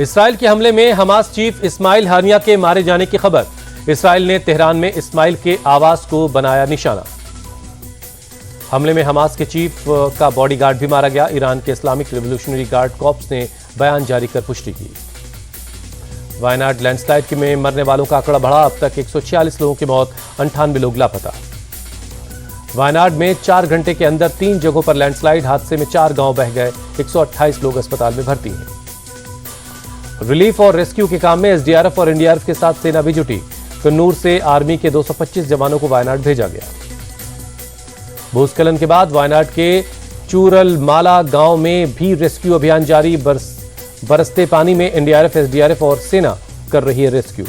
Israel के हमले में हमास चीफ इस्माइल हानिया के मारे जाने की खबर। इसराइल ने तेहरान में इस्माइल के आवास को बनाया निशाना। हमले में हमास के चीफ का बॉडीगार्ड भी मारा गया। ईरान के इस्लामिक रिवॉल्यूशनरी गार्ड कॉर्प्स ने बयान जारी कर पुष्टि की। वायनाड लैंडस्लाइड में मरने वालों का आंकड़ा बढ़ा। अब तक 146 लोगों की मौत, 98 लोग लापता। वायनाड में 4 घंटे के अंदर 3 जगहों पर लैंडस्लाइड। हादसे में 4 गांव बह गए। 128 लोग अस्पताल में भर्ती हैं। रिलीफ और रेस्क्यू के काम में एसडीआरएफ और एनडीआरएफ के साथ सेना भी जुटी। कन्नूर से आर्मी के 225 जवानों को वायनाड भेजा गया। भूस्खलन के बाद वायनाड के चूरलमाला गांव में भी रेस्क्यू अभियान जारी। बरसते पानी में एनडीआरएफ, एसडीआरएफ और सेना कर रही है रेस्क्यू।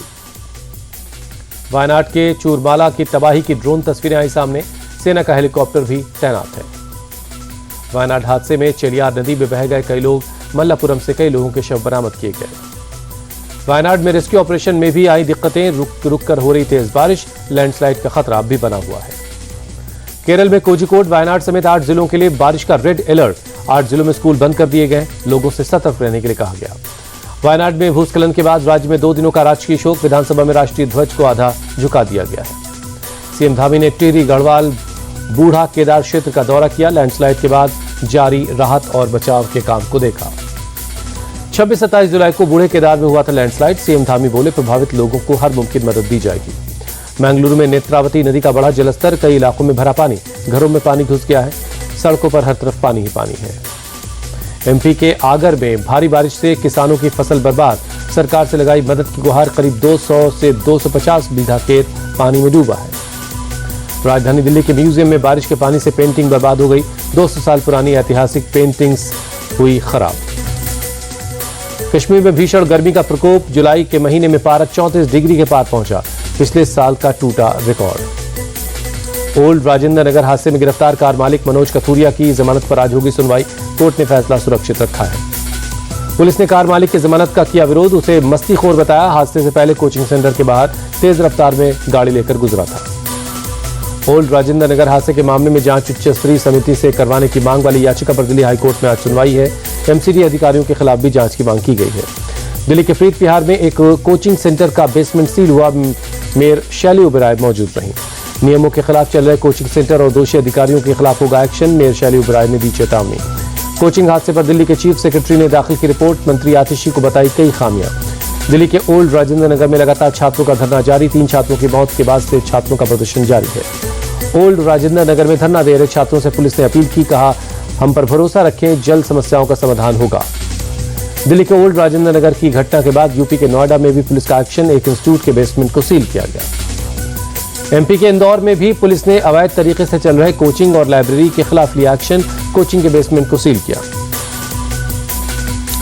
वायनाड के चूरमाला की तबाही की ड्रोन तस्वीरें आई सामने। सेना का हेलीकॉप्टर भी तैनात है। वायनाड हादसे में चेलियार नदी में बह गए कई लोग। मल्लापुरम से कई लोगों के शव बरामद किए गए। वायनाड में रेस्क्यू ऑपरेशन में भी आई दिक्कतें। रुक कर हो रही तेज बारिश। लैंडस्लाइड का खतरा भी बना हुआ है। केरल में कोझिकोड, वायनाड समेत 8 जिलों के लिए बारिश का रेड अलर्ट। 8 जिलों में स्कूल बंद कर दिए गए। लोगों से सतर्क रहने के लिए कहा गया। वायनाड में भूस्खलन के बाद राज्य में 2 दिनों का राजकीय शोक। विधानसभा में राष्ट्रीय ध्वज को आधा झुका दिया गया है। सीएम धामी ने टिहरी, गढ़वाल, बूढ़ा केदार क्षेत्र का दौरा किया। लैंडस्लाइड के बाद जारी राहत और बचाव के काम को देखा। 26-27 जुलाई को बूढ़े केदार में हुआ था लैंडस्लाइड। सीएम धामी बोले, प्रभावित लोगों को हर मुमकिन मदद दी जाएगी। मैंगलुरु में नेत्रावती नदी का बढ़ा जलस्तर। कई इलाकों में भरा पानी। घरों में पानी घुस गया है। सड़कों पर हर तरफ पानी ही पानी है। एमपी के आगर में भारी बारिश से किसानों की फसल बर्बाद। सरकार से लगाई मदद की गुहार। करीब 200 से 250 बीघा खेत पानी में डूबा है। राजधानी दिल्ली के म्यूजियम में बारिश के पानी से पेंटिंग बर्बाद हो गई। 200 साल पुरानी ऐतिहासिक पेंटिंग्स हुई खराब। कश्मीर में भीषण गर्मी का प्रकोप। जुलाई के महीने में पारा 34 डिग्री के पार पहुंचा। पिछले साल का टूटा रिकॉर्ड। ओल्ड राजेंद्र नगर हादसे में गिरफ्तार कार मालिक मनोज कथूरिया की जमानत पर आज होगी सुनवाई। कोर्ट ने फैसला सुरक्षित रखा है। पुलिस ने कार मालिक की जमानत का किया विरोध। उसे मस्तीखोर बताया। हादसे से पहले कोचिंग सेंटर के बाहर तेज रफ्तार में गाड़ी लेकर गुजरा था। ओल्ड राजेंद्र नगर हादसे के मामले में जांच उच्च स्तरीय समिति से करवाने की मांग वाली याचिका पर दिल्ली हाईकोर्ट में आज सुनवाई है। एमसीडी अधिकारियों के खिलाफ भी जांच की मांग की गई है। दिल्ली के फरीद बिहार में एक कोचिंग सेंटर का बेसमेंट सील हुआ। मेयर शैली ओबेरॉय मौजूद रहीं। नियमों के खिलाफ चल रहे कोचिंग सेंटर और दोषी अधिकारियों के खिलाफ होगा एक्शन। मेयर शैली ओबेरॉय ने दी चेतावनी। कोचिंग हादसे पर दिल्ली के चीफ सेक्रेटरी ने दाखिल की रिपोर्ट। मंत्री आतिशी को बताई कई खामियां। दिल्ली के ओल्ड राजेंद्र नगर में लगातार छात्रों का धरना जारी। 3 छात्रों की मौत के बाद से छात्रों का प्रदर्शन जारी है। ओल्ड राजेंद्र नगर में धरना दे रहे छात्रों से पुलिस ने अपील की। कहा, हम पर भरोसा रखें, जल्द समस्याओं का समाधान होगा। दिल्ली के ओल्ड राजेंद्र नगर की घटना के बाद यूपी के नोएडा में भी पुलिस का एक्शन। एक इंस्टीट्यूट के बेसमेंट को सील किया गया। एमपी के इंदौर में भी पुलिस ने अवैध तरीके से चल रहे कोचिंग और लाइब्रेरी के खिलाफ लिया एक्शन। कोचिंग के बेसमेंट को सील किया।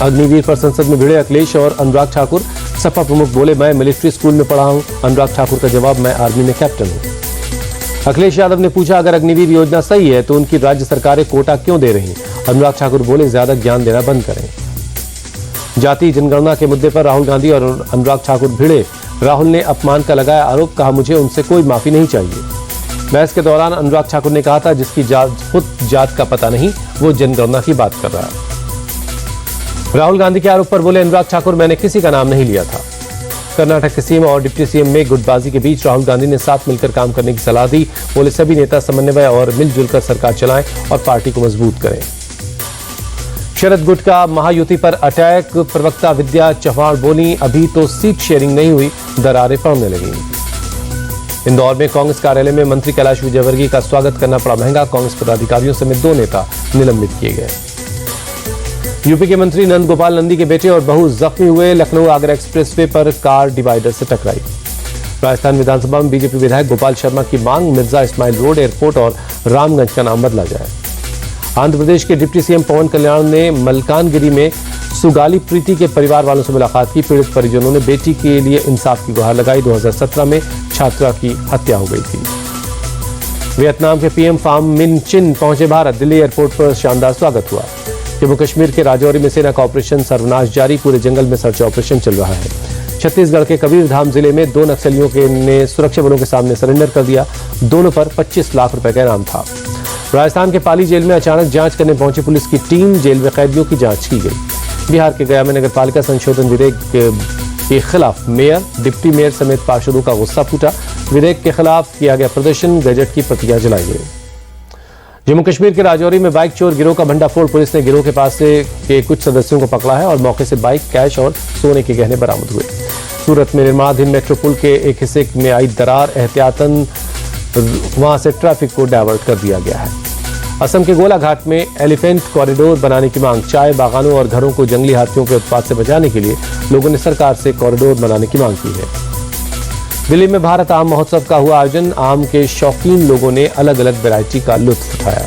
अग्निवीर पर संसद में भिड़े अखिलेश और अनुराग ठाकुर। सपा प्रमुख बोले, मैं मिलिट्री स्कूल में पढ़ा हूं। अनुराग ठाकुर का जवाब, मैं आर्मी में कैप्टन हूं। अखिलेश यादव ने पूछा, अगर अग्निवीर योजना सही है तो उनकी राज्य सरकारें कोटा क्यों दे रही? अनुराग ठाकुर बोले, ज्यादा ज्ञान देना बंद करें। जाति जनगणना के मुद्दे पर राहुल गांधी और अनुराग ठाकुर भिड़े। राहुल ने अपमान का लगाया आरोप। कहा, मुझे उनसे कोई माफी नहीं चाहिए। बहस के दौरान अनुराग ठाकुर ने कहा था, जिसकी खुद जात का पता नहीं वो जनगणना की बात कर रहा है। राहुल गांधी के आरोप पर बोले अनुराग ठाकुर, मैंने किसी का नाम नहीं लिया था। कर्नाटक के सीएम और डिप्टी सीएम में गुटबाजी के बीच राहुल गांधी ने साथ मिलकर काम करने की सलाह दी। बोले, सभी नेता समन्वय और मिलजुल कर सरकार चलाएं और पार्टी को मजबूत करें। शरद गुट का महायुति पर अटैक। प्रवक्ता विद्या चव्हाण बोली, अभी तो सीट शेयरिंग नहीं हुई, दरारें पड़ने लगी। इंदौर में कांग्रेस कार्यालय में मंत्री कैलाश विजयवर्गीय का स्वागत करना पड़ा महंगा। कांग्रेस पदाधिकारियों समेत 2 नेता निलंबित किए गए। यूपी के मंत्री नंद गोपाल नंदी के बेटे और बहू जख्मी हुए। लखनऊ आगरा एक्सप्रेसवे पर कार डिवाइडर से टकराई। राजस्थान विधानसभा में बीजेपी विधायक गोपाल शर्मा की मांग, मिर्जा इस्माइल रोड, एयरपोर्ट और रामगंज का नाम बदला जाए। आंध्र प्रदेश के डिप्टी सीएम पवन कल्याण ने मलकानगिरी में सुगाली प्रीति के परिवार वालों से मुलाकात की। पीड़ित परिजनों ने बेटी के लिए इंसाफ की गुहार लगाई। 2017 में छात्रा की हत्या हो गई थी। वियतनाम के पीएम फाम मिन चिन पहुंचे भारत। दिल्ली एयरपोर्ट पर शानदार स्वागत हुआ। जम्मू कश्मीर के राजौरी में सेना का ऑपरेशन सर्वनाश जारी। पूरे जंगल में सर्च ऑपरेशन चल रहा है। छत्तीसगढ़ के कबीरधाम जिले में 2 नक्सलियों ने सुरक्षा बलों के सामने सरेंडर कर दिया। दोनों पर 25 लाख रुपए का इनाम था। राजस्थान के पाली जेल में अचानक जांच करने पहुंची पुलिस की टीम। जेल में कैदियों की जांच की गई। बिहार के गया में नगर पालिका संशोधन विधेयक के खिलाफ मेयर, डिप्टी मेयर समेत पार्षदों का गुस्सा फूटा। विधेयक के खिलाफ किया गया प्रदर्शन, गजट की प्रतियां जलाई गई। जम्मू कश्मीर के राजौरी में बाइक चोर गिरोह का भंडाफोड़, पुलिस ने गिरोह के पास से के कुछ सदस्यों को पकड़ा है और मौके से बाइक, कैश और सोने के गहने बरामद हुए। सूरत में निर्माणाधीन मेट्रो पुल के एक हिस्से में आई दरार, एहतियातन वहां से ट्रैफिक को डायवर्ट कर दिया गया है। असम के गोलाघाट में एलिफेंट कॉरिडोर बनाने की मांग, चाय बागानों और घरों को जंगली हाथियों के उत्पात से बचाने के लिए लोगों ने सरकार से कॉरिडोर बनाने की मांग की है। दिल्ली में भारत आम महोत्सव का हुआ आयोजन, आम के शौकीन लोगों ने अलग अलग वैरायटी का लुत्फ उठाया।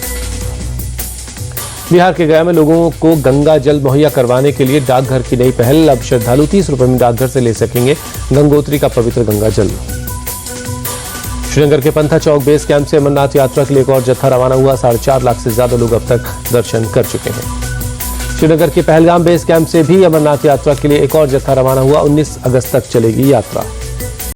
बिहार के गया में लोगों को गंगा जल मुहैया करवाने के लिए डाकघर की नई पहल, अब श्रद्धालु 30 रुपए में डाकघर से ले सकेंगे गंगोत्री का पवित्र गंगा जल। श्रीनगर के पंथा चौक बेस कैंप से अमरनाथ यात्रा के लिए एक और जत्था रवाना हुआ। 4.5 लाख से ज्यादा लोग अब तक दर्शन कर चुके हैं। श्रीनगर के पहलगाम बेस कैंप से भी अमरनाथ यात्रा के लिए एक और जत्था रवाना हुआ। 19 अगस्त तक चलेगी यात्रा।